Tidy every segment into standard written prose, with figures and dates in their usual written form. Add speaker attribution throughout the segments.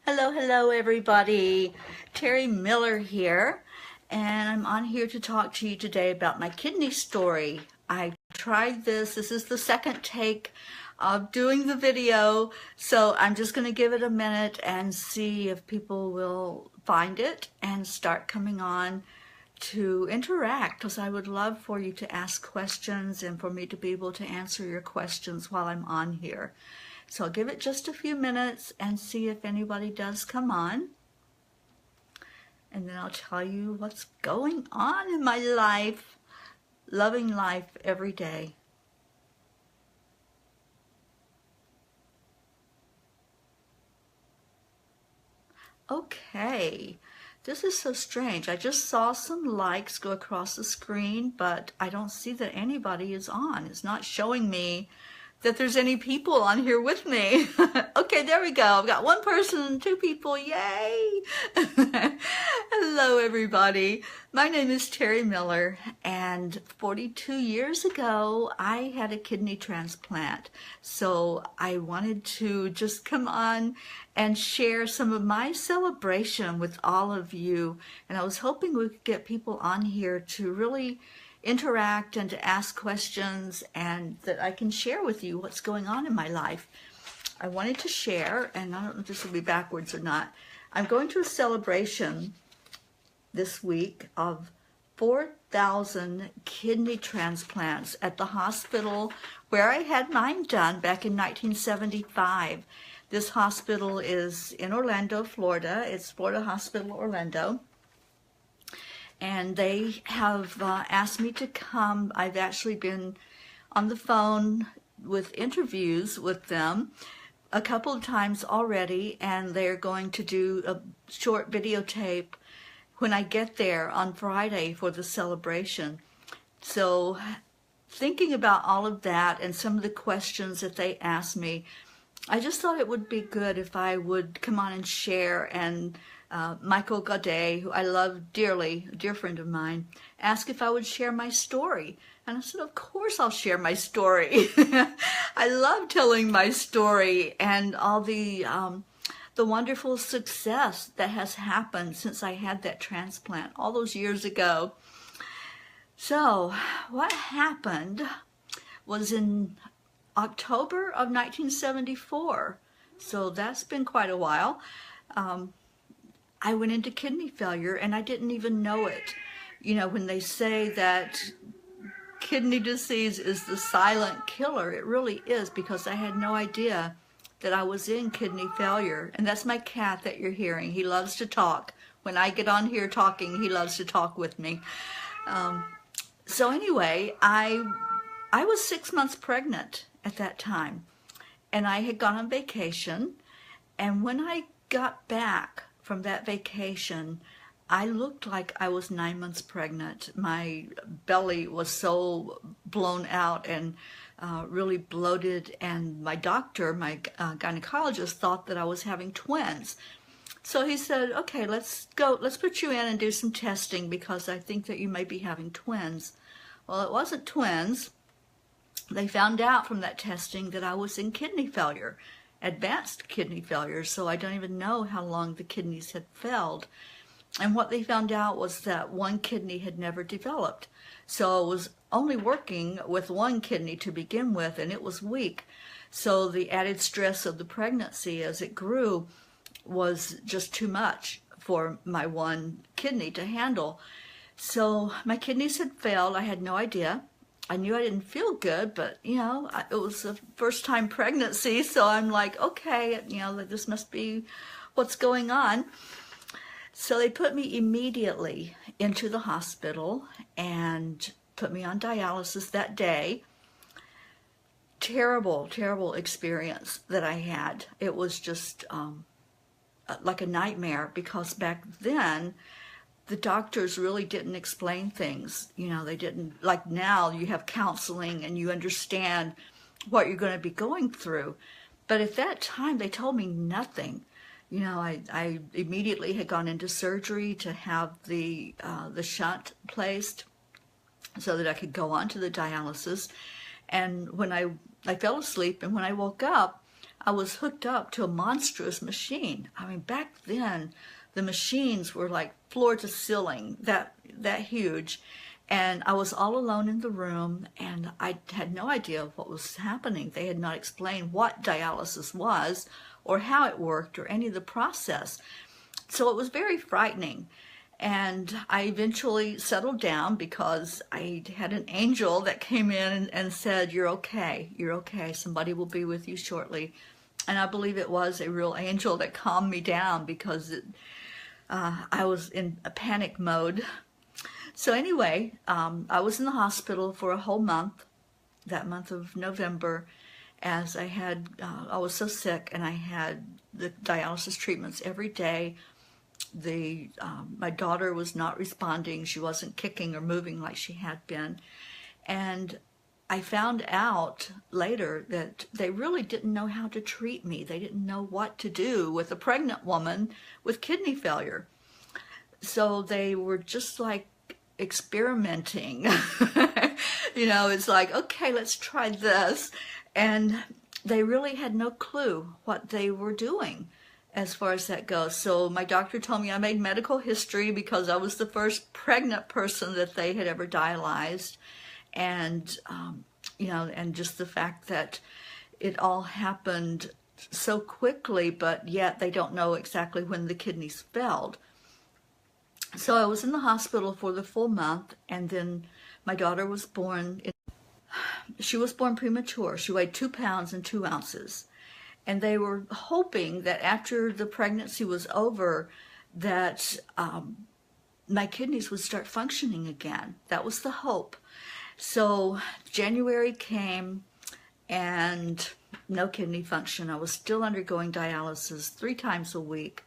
Speaker 1: Hello, everybody. Terry Miller here, and I'm on here to talk to you today about my kidney story. I tried this. This is the second take of doing the video, so I'm just going to give it a minute and see if people will find it and start coming on to interact, because I would love for you to ask questions and for me to be able to answer your questions while I'm on here. So I'll give it just a few minutes and see if anybody does come on. And then I'll tell you what's going on in my life, loving life every day. Okay, this is so strange. I just saw some likes go across the screen, but I don't see that anybody is on. It's not showing me that there's any people on here with me. Okay, there we go. I've got one person, two people, yay! Hello, everybody. My name is Terry Miller, and 42 years ago, I had a kidney transplant. So I wanted to just come on and share some of my celebration with all of you. And I was hoping we could get people on here to really interact and to ask questions, and that I can share with you what's going on in my life. I wanted to share, and I don't know if this will be backwards or not. I'm going to a celebration this week of 4,000 kidney transplants at the hospital where I had mine done back in 1975. This hospital is in Orlando, Florida. It's Florida Hospital Orlando. And they have asked me to come. I've actually been on the phone with interviews with them a couple of times already, and they're going to do a short videotape when I get there on Friday for the celebration. So thinking about all of that and some of the questions that they asked me, I just thought it would be good if I would come on and share. And Michael Gaudet, who I love dearly, a dear friend of mine, asked if I would share my story. And I said, of course I'll share my story. I love telling my story and all the wonderful success that has happened since I had that transplant all those years ago. So what happened was in October of 1974. So that's been quite a while. I went into kidney failure and I didn't even know it. You know, when they say that kidney disease is the silent killer, it really is, because I had no idea that I was in kidney failure. And that's my cat that you're hearing. He loves to talk. When I get on here talking, he loves to talk with me. So anyway, I was 6 months pregnant at that time, and I had gone on vacation. And when I got back from that vacation, I looked like I was 9 months pregnant. My belly was so blown out and really bloated, and my doctor, my gynecologist, thought that I was having twins. So he said, okay, let's put you in and do some testing, because I think that you may be having twins. Well, it wasn't twins. They found out from that testing that I was in kidney failure, advanced kidney failure, so I don't even know how long the kidneys had failed. And what they found out was that one kidney had never developed. So I was only working with one kidney to begin with, and it was weak. So the added stress of the pregnancy as it grew was just too much for my one kidney to handle. So my kidneys had failed. I had no idea. I knew I didn't feel good, but, you know, it was a first-time pregnancy, so I'm like, okay, you know, this must be what's going on. So they put me immediately into the hospital and put me on dialysis that day. Terrible, terrible experience that I had. It was just like a nightmare, because back then, the doctors really didn't explain things. You know, they didn't, like now you have counseling and you understand what you're going to be going through. But at that time, they told me nothing. You know, I immediately had gone into surgery to have the shunt placed so that I could go on to the dialysis. And when I fell asleep, and when I woke up, I was hooked up to a monstrous machine. I mean, back then, the machines were like floor to ceiling, that huge. And I was all alone in the room, and I had no idea what was happening. They had not explained what dialysis was or how it worked or any of the process. So it was very frightening. And I eventually settled down because I had an angel that came in and said, "You're okay, you're okay. Somebody will be with you shortly." And I believe it was a real angel that calmed me down because I was in a panic mode. So anyway, I was in the hospital for a whole month, that month of November, as I was so sick, and I had the dialysis treatments every day. My daughter was not responding. She wasn't kicking or moving like she had been. And I found out later that they really didn't know how to treat me. They didn't know what to do with a pregnant woman with kidney failure. So they were just like experimenting. It's like, okay, let's try this. And they really had no clue what they were doing as far as that goes. So my doctor told me I made medical history because I was the first pregnant person that they had ever dialyzed. And, and just the fact that it all happened so quickly, but yet they don't know exactly when the kidneys failed. So I was in the hospital for the full month, and then my daughter was born. She was born premature. She weighed 2 pounds and 2 ounces. And they were hoping that after the pregnancy was over, that my kidneys would start functioning again. That was the hope. So January came, and no kidney function. I was still undergoing dialysis 3 times a week.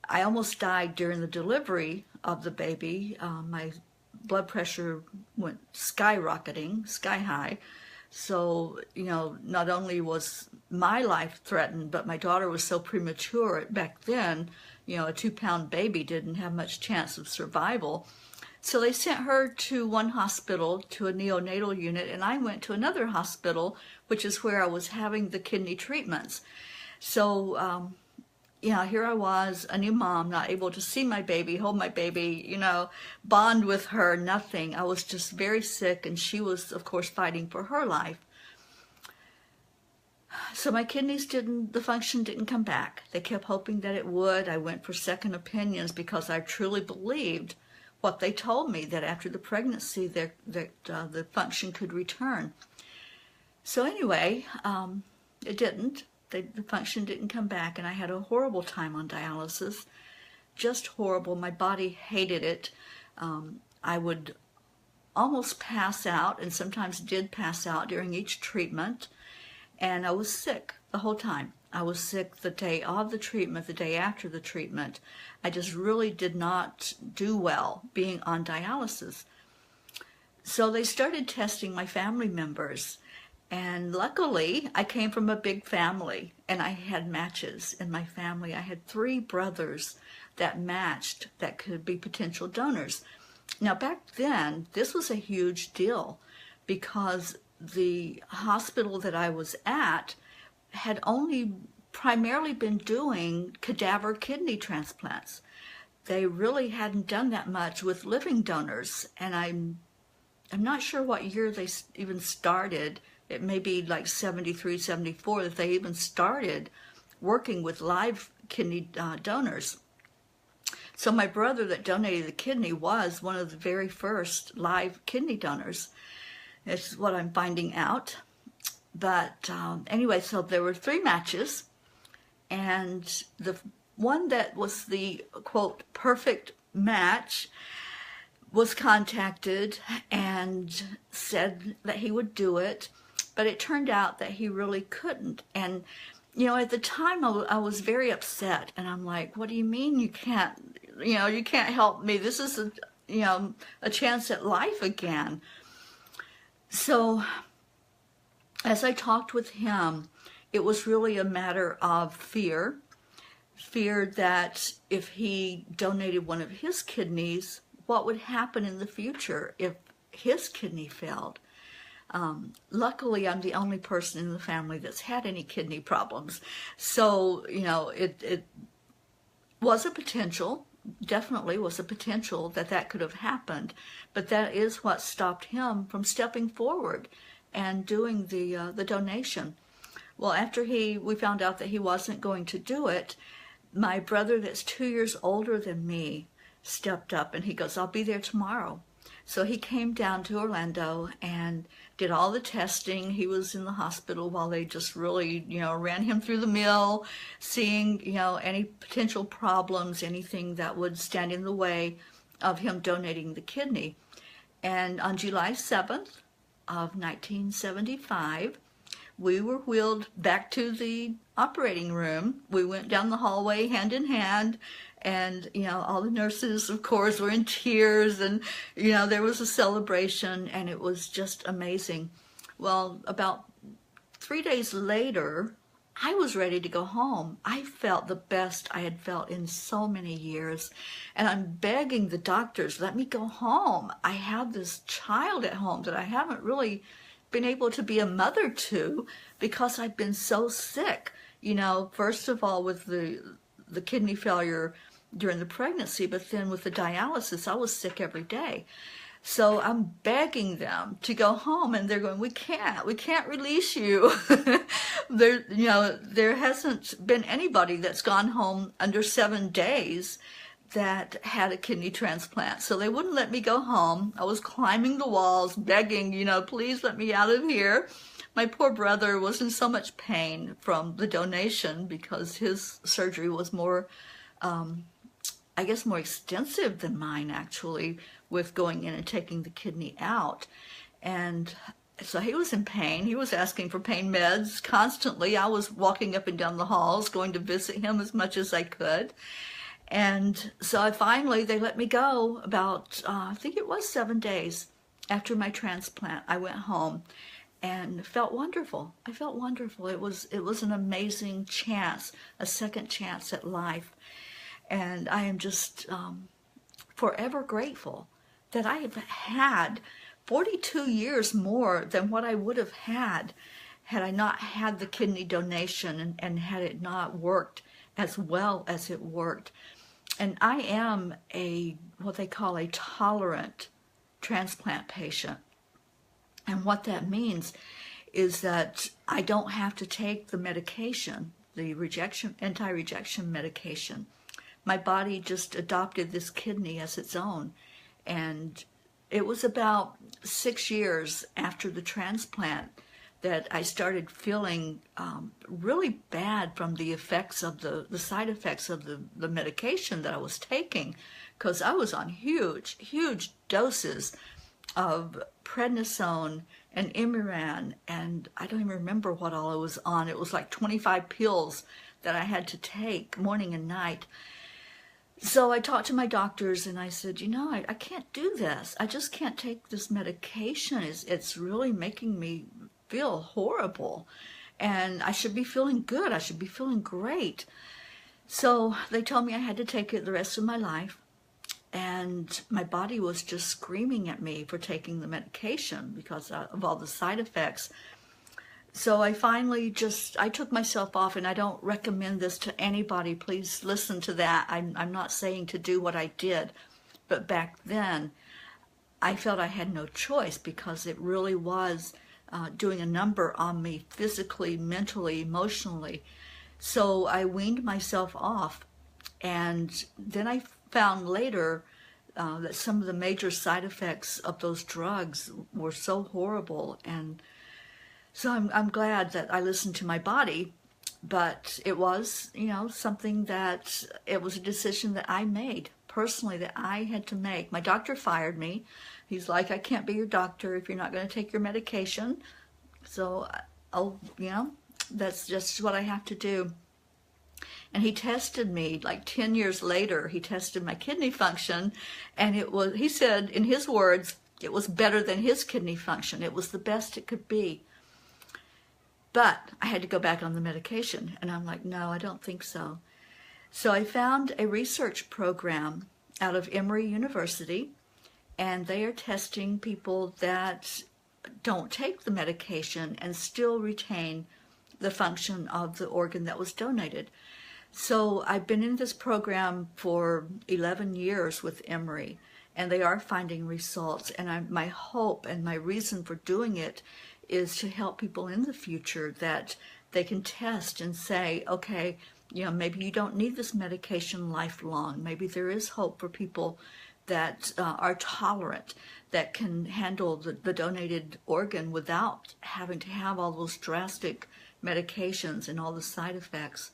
Speaker 1: I almost died during the delivery of the baby. My blood pressure went skyrocketing, sky high. So, not only was my life threatened, but my daughter was so premature. Back then, a 2-pound baby didn't have much chance of survival. So they sent her to one hospital, to a neonatal unit, and I went to another hospital, which is where I was having the kidney treatments. So, here I was, a new mom, not able to see my baby, hold my baby, bond with her, nothing. I was just very sick, and she was, of course, fighting for her life. So my kidneys the function didn't come back. They kept hoping that it would. I went for second opinions because I truly believed what they told me, that after the pregnancy, that the function could return. So anyway, it didn't. The function didn't come back, and I had a horrible time on dialysis, just horrible. My body hated it. I would almost pass out, and sometimes did pass out during each treatment, and I was sick the whole time. I was sick the day of the treatment, the day after the treatment. I just really did not do well being on dialysis. So they started testing my family members. And luckily, I came from a big family, and I had matches in my family. I had 3 brothers that matched, that could be potential donors. Now, back then, this was a huge deal because the hospital that I was at had only primarily been doing cadaver kidney transplants. They really hadn't done that much with living donors, and I'm not sure what year they even started. It may be like 73, 74 that they even started working with live kidney donors. So my brother that donated the kidney was one of the very first live kidney donors. It's what I'm finding out. But anyway, so there were 3 matches, and the one that was the, quote, perfect match was contacted and said that he would do it. But it turned out that he really couldn't. And, at the time I was very upset. And I'm like, what do you mean you can't, you can't help me? This is a chance at life again. So as I talked with him, it was really a matter of fear that if he donated one of his kidneys, what would happen in the future if his kidney failed? Luckily, I'm the only person in the family that's had any kidney problems. So, it was a potential, definitely was a potential that could have happened. But that is what stopped him from stepping forward and doing the donation. Well, after we found out that he wasn't going to do it, my brother that's 2 years older than me stepped up and he goes, I'll be there tomorrow. So he came down to Orlando and did all the testing. He was in the hospital while they just really, ran him through the mill, seeing, any potential problems, anything that would stand in the way of him donating the kidney. And on July 7th of 1975, we were wheeled back to the operating room. We went down the hallway hand in hand, and all the nurses, of course, were in tears, and there was a celebration, and it was just amazing. Well, about 3 days later, I was ready to go home. I felt the best I had felt in so many years, and I'm begging the doctors, let me go home. I have this child at home that I haven't really been able to be a mother to because I've been so sick. First of all with the kidney failure during the pregnancy, but then with the dialysis, I was sick every day. So I'm begging them to go home, and they're going, we can't release you. There hasn't been anybody that's gone home under 7 days that had a kidney transplant. So they wouldn't let me go home. I was climbing the walls, begging, please let me out of here. My poor brother was in so much pain from the donation because his surgery was more, more extensive than mine, actually, with going in and taking the kidney out. And so he was in pain. He was asking for pain meds constantly. I was walking up and down the halls, going to visit him as much as I could. And so they let me go about, I think it was 7 days after my transplant. I went home and felt wonderful. I felt wonderful. It was an amazing chance, a second chance at life. And I am just forever grateful that I have had 42 years more than what I would have had I not had the kidney donation and had it not worked as well as it worked. And I am what they call a tolerant transplant patient. And what that means is that I don't have to take the medication, the anti-rejection medication. My body just adopted this kidney as its own. And it was about 6 years after the transplant that I started feeling really bad from the effects of the side effects of the medication that I was taking, because I was on huge doses of prednisone and Imuran, and I don't even remember what all I was on. It was like 25 pills that I had to take morning and night. So I talked to my doctors and I said, I can't do this. I just can't take this medication. It's really making me feel horrible, and I should be feeling good. I should be feeling great. So they told me I had to take it the rest of my life, and my body was just screaming at me for taking the medication because of all the side effects. So I finally I took myself off, and I don't recommend this to anybody. Please listen to that. I'm not saying to do what I did, but back then I felt I had no choice because it really was doing a number on me physically, mentally, emotionally. So I weaned myself off, and then I found later that some of the major side effects of those drugs were so horrible. And so I'm glad that I listened to my body, but it was, something that it was a decision that I made personally, that I had to make. My doctor fired me. He's like, I can't be your doctor if you're not going to take your medication. So, that's just what I have to do. And he tested me like 10 years later. He tested my kidney function, and he said, in his words, it was better than his kidney function. It was the best it could be. But I had to go back on the medication. And I'm like, no, I don't think so. So I found a research program out of Emory University, and they are testing people that don't take the medication and still retain the function of the organ that was donated. So I've been in this program for 11 years with Emory, and they are finding results. And my hope and my reason for doing it is to help people in the future that they can test and say, okay, maybe you don't need this medication lifelong. Maybe there is hope for people that are tolerant, that can handle the donated organ without having to have all those drastic medications and all the side effects.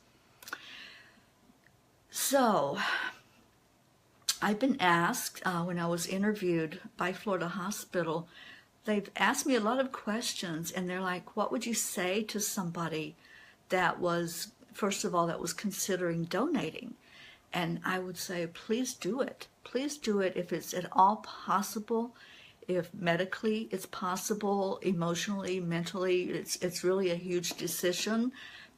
Speaker 1: So I've been asked, when I was interviewed by Florida Hospital, they've asked me a lot of questions, and they're like, what would you say to somebody that was, first of all, that was considering donating? And I would say, please do it. Please do it if it's at all possible, if medically it's possible, emotionally, mentally. It's really a huge decision,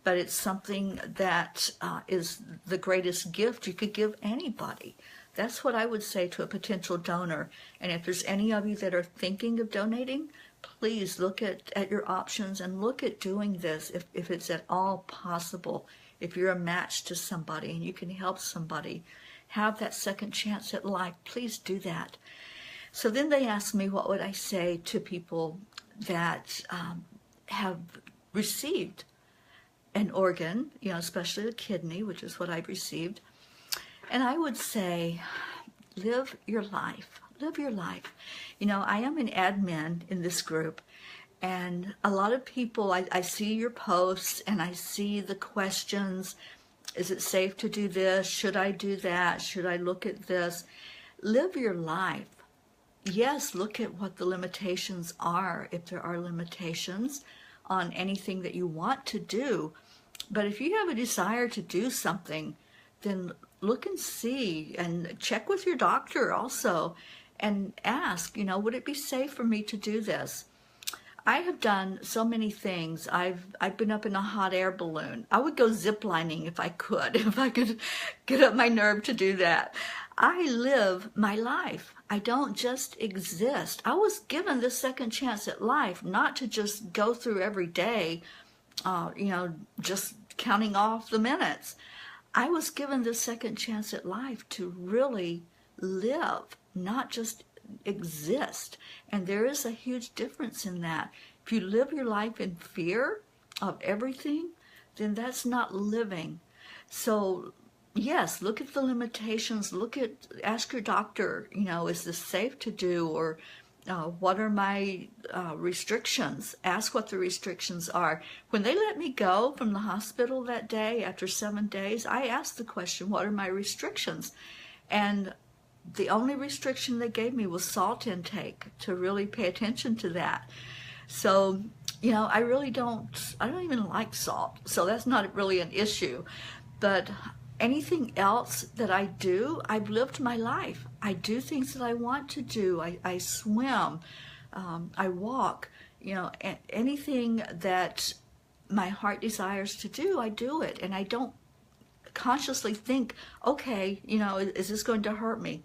Speaker 1: but it's something that is the greatest gift you could give anybody. That's what I would say to a potential donor. And if there's any of you that are thinking of donating, please look at your options and look at doing this if it's at all possible. If you're a match to somebody and you can help somebody have that second chance at life, please do that. So then they asked me, what would I say to people that have received an organ, especially a kidney, which is what I've received. And I would say, live your life. Live your life. I am an admin in this group, and a lot of people, I see your posts and I see the questions. Is it safe to do this? Should I do that? Should I look at this? Live your life. Yes, look at what the limitations are, if there are limitations on anything that you want to do. But if you have a desire to do something, then look and see and check with your doctor also and ask, would it be safe for me to do this? I have done so many things. I've been up in a hot air balloon. I would go ziplining if I could get up my nerve to do that. I live my life. I don't just exist. I was given this second chance at life, not to just go through every day, just counting off the minutes. I was given this second chance at life to really live, not just exist. And there is a huge difference in that. If you live your life in fear of everything, then that's not living. So yes, look at the limitations. Ask your doctor, is this safe to do? Or what are my restrictions? Ask what the restrictions are. When they let me go from the hospital that day after 7 days, I asked the question, what are my restrictions? And the only restriction they gave me was salt intake, to really pay attention to that. So, I don't even like salt, so that's not really an issue. But anything else that I do, I've lived my life. I do things that I want to do. I swim, I walk, anything that my heart desires to do, I do it. And I don't consciously think, okay, is this going to hurt me?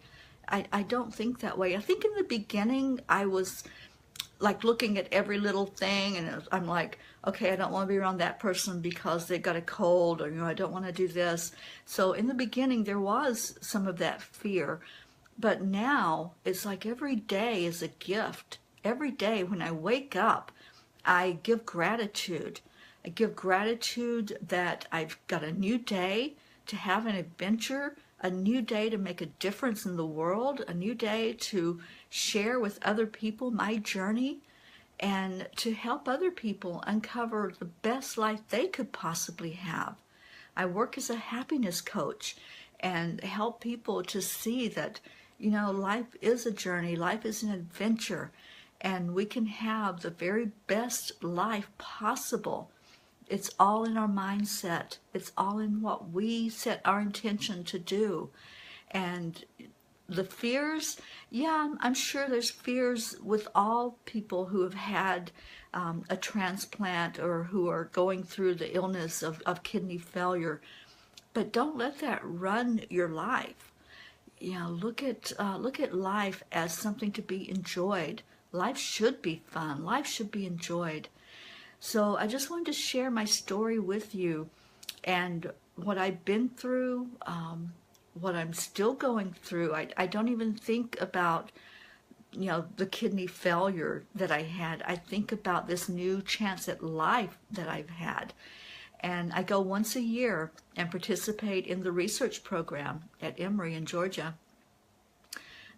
Speaker 1: I don't think that way. I think in the beginning I was like looking at every little thing, and I'm like, okay, I don't want to be around that person because they got a cold, or I don't want to do this. So in the beginning there was some of that fear, but now it's like every day is a gift. Every day when I wake up, I give gratitude. I give gratitude that I've got a new day to have an adventure, a new day to make a difference in the world, a new day to share with other people my journey, and to help other people uncover the best life they could possibly have. I work as a happiness coach and help people to see that, life is a journey, life is an adventure, and we can have the very best life possible. It's all in our mindset. It's all in what we set our intention to do. And the fears, yeah, I'm sure there's fears with all people who have had a transplant or who are going through the illness of kidney failure. But don't let that run your life. Look at life as something to be enjoyed. Life should be fun. Life should be enjoyed. So I just wanted to share my story with you and what I've been through, what I'm still going through. I don't even think about, the kidney failure that I had. I think about this new chance at life that I've had. And I go once a year and participate in the research program at Emory in Georgia.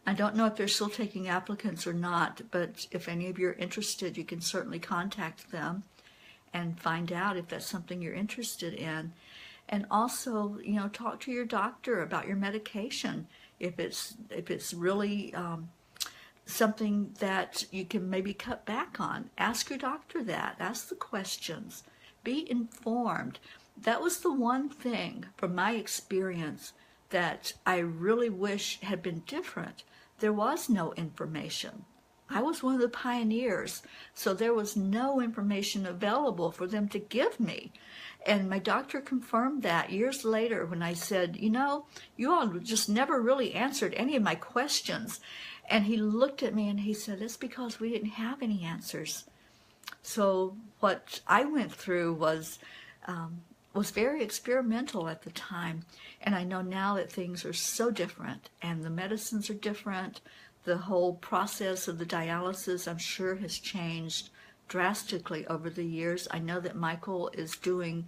Speaker 1: I don't know if they're still taking applicants or not, but if any of you are interested, you can certainly contact them and find out if that's something you're interested in. And also, talk to your doctor about your medication. If it's really something that you can maybe cut back on, ask your doctor that. Ask the questions. Be informed. That was the one thing from my experience that I really wish had been different. There was no information. I was one of the pioneers, so there was no information available for them to give me. And my doctor confirmed that years later when I said, you all just never really answered any of my questions. And he looked at me and he said, that's because we didn't have any answers. So what I went through was very experimental at the time. And I know now that things are so different and the medicines are different. The whole process of the dialysis, I'm sure, has changed drastically over the years. I know that Michael is doing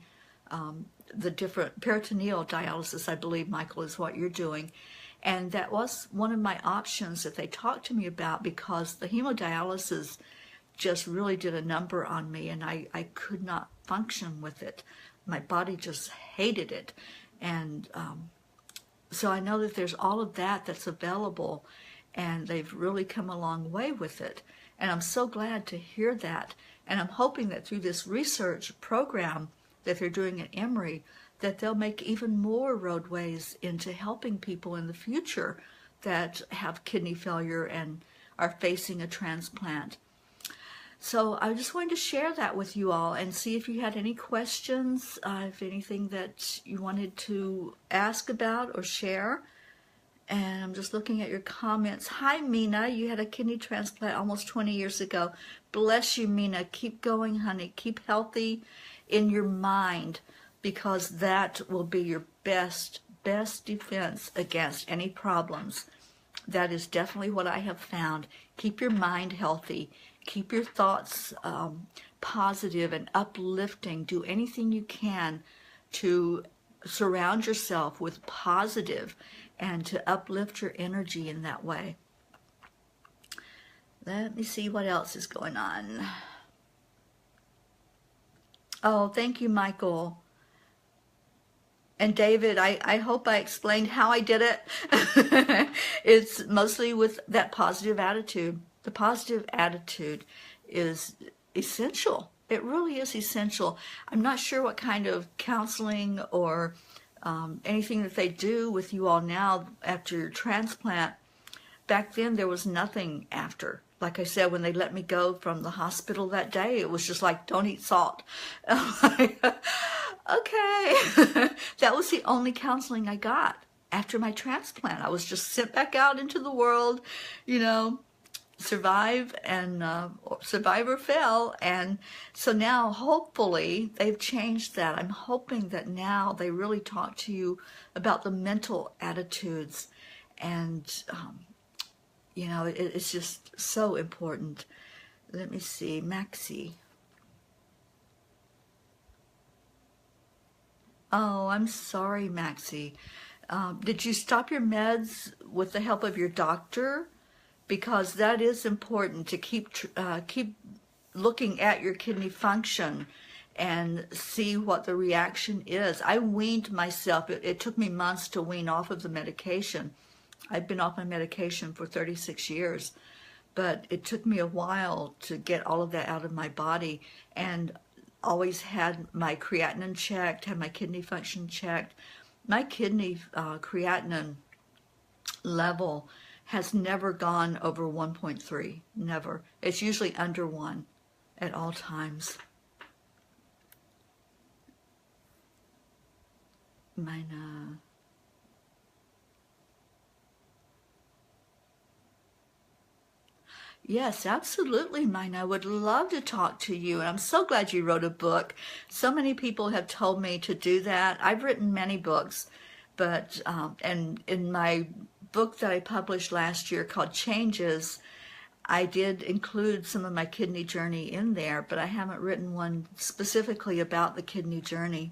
Speaker 1: the different peritoneal dialysis. I believe, Michael, is what you're doing. And that was one of my options that they talked to me about, because the hemodialysis just really did a number on me, and I could not function with it. My body just hated it. And so I know that there's all of that that's available, and they've really come a long way with it. And I'm so glad to hear that. And I'm hoping that through this research program that they're doing at Emory, that they'll make even more roadways into helping people in the future that have kidney failure and are facing a transplant. So I just wanted to share that with you all and see if you had any questions, if anything that you wanted to ask about or share. And I'm just looking at your comments. Hi, Mina. You had a kidney transplant almost 20 years ago. Bless you, Mina. Keep going, honey. Keep healthy in your mind, because that will be your best defense against any problems. That is definitely what I have found. Keep your mind healthy. Keep your thoughts positive and uplifting. Do anything you can to surround yourself with positive and to uplift your energy in that way. Let me see what else is going on. Oh, thank you, Michael. And David, I hope I explained how I did it. It's mostly with that positive attitude. The positive attitude is essential. It really is essential. I'm not sure what kind of counseling or anything that they do with you all now after your transplant. Back then, there was nothing after. Like I said, when they let me go from the hospital that day, it was just like, don't eat salt. I'm like, okay. That was the only counseling I got after my transplant. I was just sent back out into the world, survive and survive or fail. And so now, hopefully, they've changed that. I'm hoping that now they really talk to you about the mental attitudes. And, it's just so important. Let me see, Maxie. Oh, I'm sorry, Maxie. Did you stop your meds with the help of your doctor? Because that is important to keep looking at your kidney function and see what the reaction is. I weaned myself. It took me months to wean off of the medication. I've been off my medication for 36 years, but it took me a while to get all of that out of my body, and always had my creatinine checked, had my kidney function checked. My kidney creatinine level has never gone over 1.3, never. It's usually under 1 at all times. Mine, Yes, absolutely, mine. I would love to talk to you, and I'm so glad you wrote a book. So many people have told me to do that. I've written many books, but and in my book that I published last year called Changes, I did include some of my kidney journey in there, but I haven't written one specifically about the kidney journey.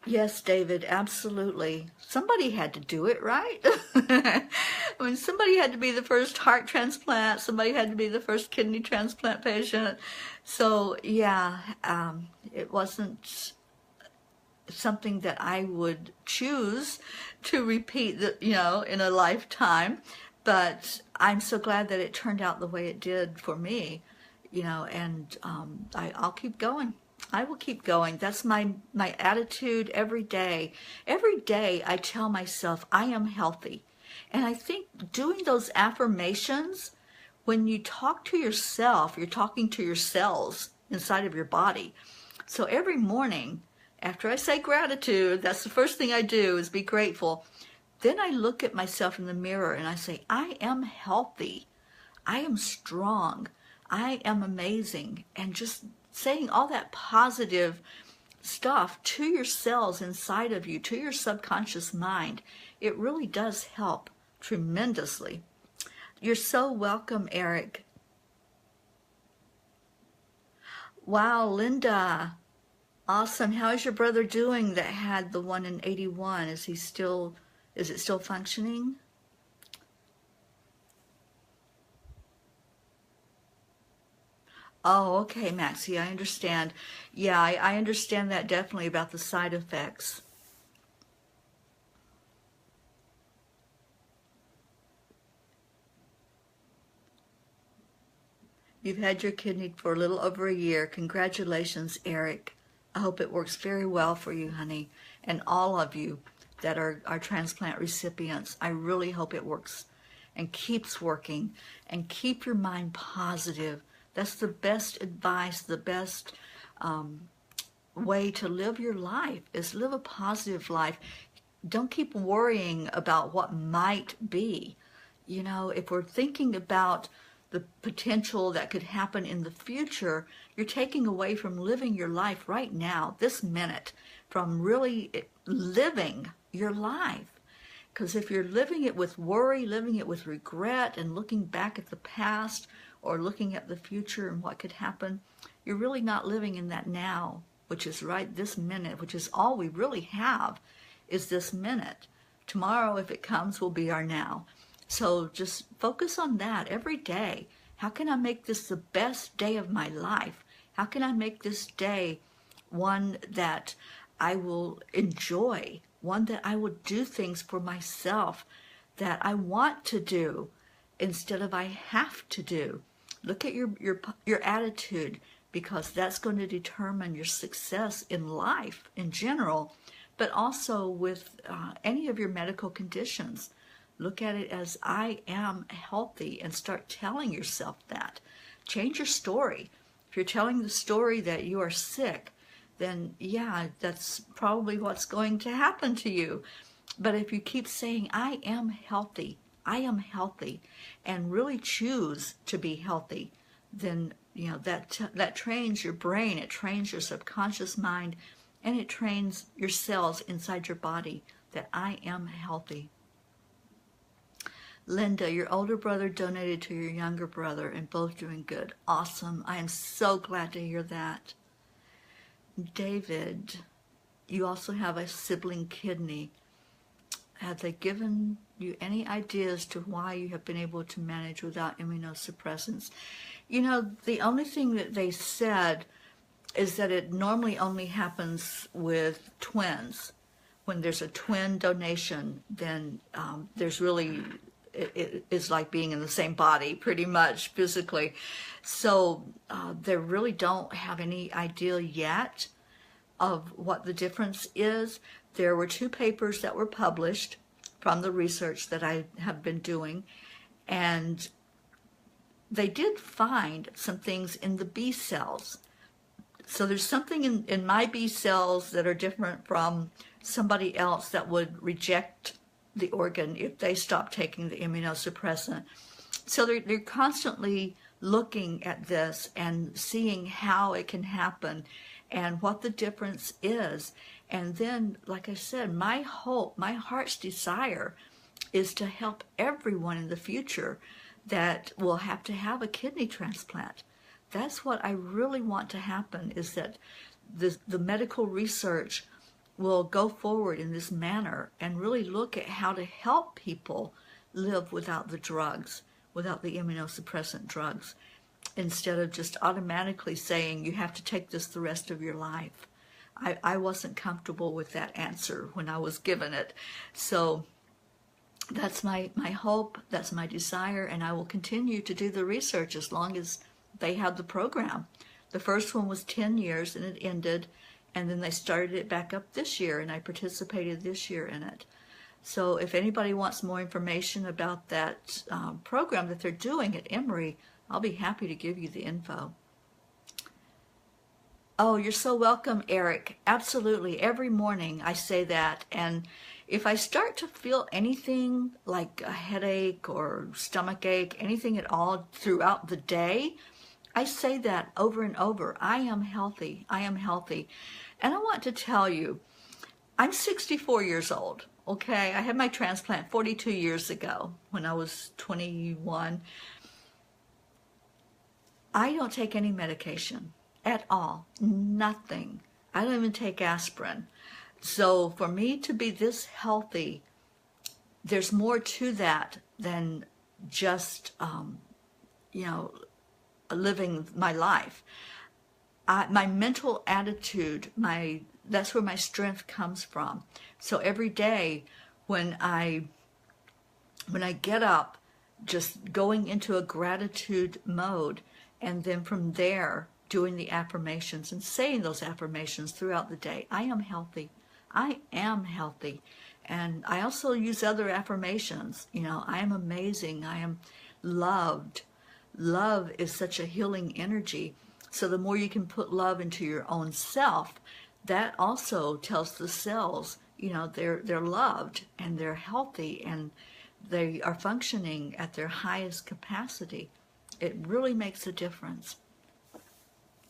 Speaker 1: Yes, David, absolutely. Somebody had to do it, right? I mean, somebody had to be the first heart transplant, somebody had to be the first kidney transplant patient. So, yeah, it wasn't something that I would choose to repeat, in a lifetime. But I'm so glad that it turned out the way it did for me, and I'll keep going. I will keep going. That's my attitude every day. Every day I tell myself I am healthy. And I think doing those affirmations, when you talk to yourself, you're talking to your cells inside of your body. So every morning, after I say gratitude, that's the first thing I do is be grateful. Then I look at myself in the mirror and I say, I am healthy. I am strong. I am amazing. And just saying all that positive stuff to your cells inside of you, to your subconscious mind, it really does help tremendously. You're so welcome, Eric. Wow, Linda. Awesome. How is your brother doing that had the one in 81? Is it still functioning? Oh, okay, Maxie, I understand. Yeah, I understand that definitely about the side effects. You've had your kidney for a little over a year. Congratulations, Eric. I hope it works very well for you, honey, and all of you that are transplant recipients. I really hope it works and keeps working, and keep your mind positive. That's the best advice, the best way to live your life is live a positive life. Don't keep worrying about what might be. If we're thinking about the potential that could happen in the future, you're taking away from living your life right now, this minute, from really living your life. Because if you're living it with worry, living it with regret, and looking back at the past or looking at the future and what could happen, you're really not living in that now, which is right this minute, which is all we really have is this minute. Tomorrow, if it comes, will be our now. So just focus on that every day. How can I make this the best day of my life? How can I make this day one that I will enjoy, one that I will do things for myself that I want to do instead of I have to do? Look at your attitude, because that's going to determine your success in life in general, but also with any of your medical conditions. Look at it as I am healthy and start telling yourself that. Change your story. If you're telling the story that you are sick, then yeah, that's probably what's going to happen to you. But if you keep saying, I am healthy, and really choose to be healthy, then that trains your brain, it trains your subconscious mind, and it trains your cells inside your body that I am healthy. Linda, your older brother donated to your younger brother and both doing good. Awesome. I am so glad to hear that. David, you also have a sibling kidney. Have they given you any ideas to why you have been able to manage without immunosuppressants? The only thing that they said is that it normally only happens with twins. When there's a twin donation, then there's really, it is like being in the same body pretty much physically. So they really don't have any idea yet of what the difference is. There were 2 papers that were published from the research that I have been doing, and they did find some things in the B cells. So there's something in my B cells that are different from somebody else that would reject the organ if they stop taking the immunosuppressant. So they're constantly looking at this and seeing how it can happen and what the difference is. And then, like I said, my hope, my heart's desire is to help everyone in the future that will have to have a kidney transplant. That's what I really want to happen, is that the medical research will go forward in this manner and really look at how to help people live without the drugs, without the immunosuppressant drugs, instead of just automatically saying you have to take this the rest of your life. I wasn't comfortable with that answer when I was given it. So that's my hope, that's my desire, and I will continue to do the research as long as they have the program. The first one was 10 years and it ended, and then they started it back up this year, and I participated this year in it. So if anybody wants more information about that program that they're doing at Emory, I'll be happy to give you the info. Oh, you're so welcome, Eric. Absolutely. Every morning I say that. And if I start to feel anything like a headache or stomach ache, anything at all throughout the day, I say that over and over. I am healthy. I am healthy. And I want to tell you, I'm 64 years old. Okay, I had my transplant 42 years ago when I was 21. I don't take any medication at all, nothing. I don't even take aspirin. So for me to be this healthy, there's more to that than just, living my life. My mental attitude, that's where my strength comes from. So every day when I get up, just going into a gratitude mode, and then from there doing the affirmations and saying those affirmations throughout the day. I am healthy. I am healthy. And I also use other affirmations. I am amazing. I am loved. Love is such a healing energy. So the more you can put love into your own self, that also tells the cells, they're loved and they're healthy and they are functioning at their highest capacity. It really makes a difference.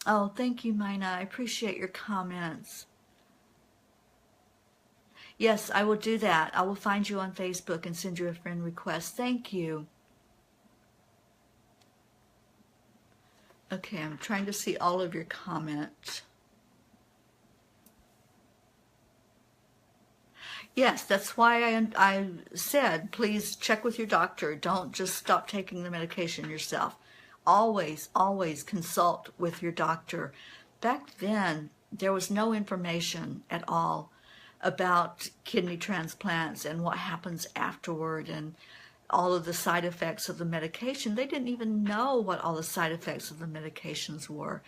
Speaker 1: Oh, thank you, Mina. I appreciate your comments. Yes, I will do that. I will find you on Facebook and send you a friend request. Thank you. Okay, I'm trying to see all of your comments. Yes, that's why I said, please check with your doctor. Don't just stop taking the medication yourself. Always, always consult with your doctor. Back then, there was no information at all about kidney transplants and what happens afterward and all of the side effects of the medication. They didn't even know what all the side effects of the medications were.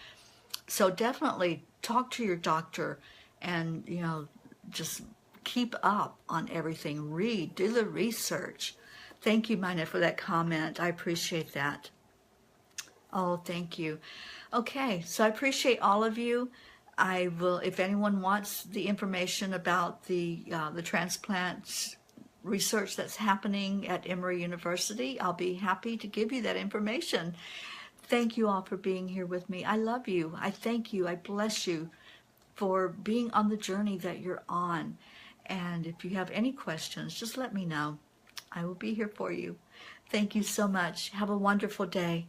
Speaker 1: So definitely talk to your doctor and, just keep up on everything. Read, do the research. Thank you, Mina, for that comment. I appreciate that. Oh, thank you. Okay, so I appreciate all of you. I will, if anyone wants the information about the transplant research that's happening at Emory University, I'll be happy to give you that information. Thank you all for being here with me. I love you. I thank you. I bless you for being on the journey that you're on. And if you have any questions, just let me know. I will be here for you. Thank you so much. Have a wonderful day.